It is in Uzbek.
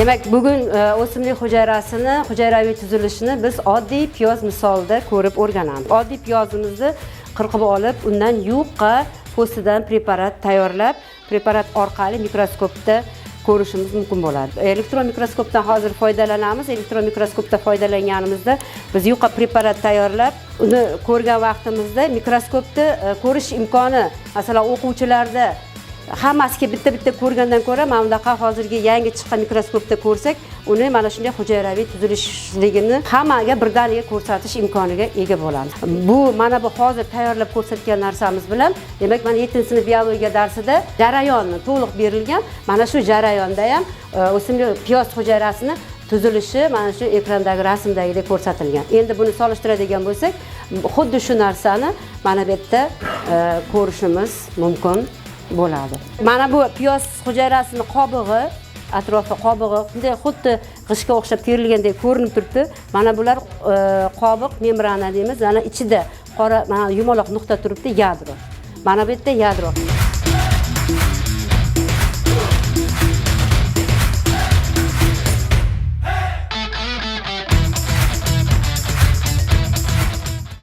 Demak, bugun o'simlik hujayrasini, hujayraviy tuzilishini biz oddiy piyoz misolida ko'rib o'rganamiz. Oddiy piyozimizni qirqib olib, undan yupqa po'stidan preparat tayyorlab, preparat orqali mikroskopda ko'rishimiz mumkin bo'ladi. Elektron mikroskopdan hozir foydalanamiz. Elektron mikroskopda foydalanganimizda biz yupqa preparat tayyorlab, uni ko'rgan vaqtimizda mikroskopda ko'rish imkoni, masalan, o'quvchilarda hammasiga bitta ko'rgandan ko'ra, mana bunaqa hozirgi yangi chiqqan mikroskopda ko'rsak, uni mana shunday hujayraviy tuzilishligini hammaga birdaniga ko'rsatish imkoniga ega bo'lamiz. Bu mana bu hozir tayyorlab ko'rsatgan narsamiz bilan, demak, mana 7-sinf biologiya darsida jarayonni to'liq berilgan. Mana shu jarayonda ham o'simlik piyoz hujayrasini tuzilishi mana shu ekrandagi rasmdagidek ko'rsatilgan. Endi buni solishtiradigan bo'lsak, xuddi shu narsani mana bu yerda ko'rishimiz mumkin bo'ladi. Mana bu piyoz hujayrasining qobig'i, atrofi qobig'i bunday xuddi g'ishtga o'xshab terilgandek ko'rinib turibdi. Mana bular qobiq, membrana deymiz. Mana ichida qora, mana yumaloq nuqta turibdi, yadro. Mana bu yerda yadro.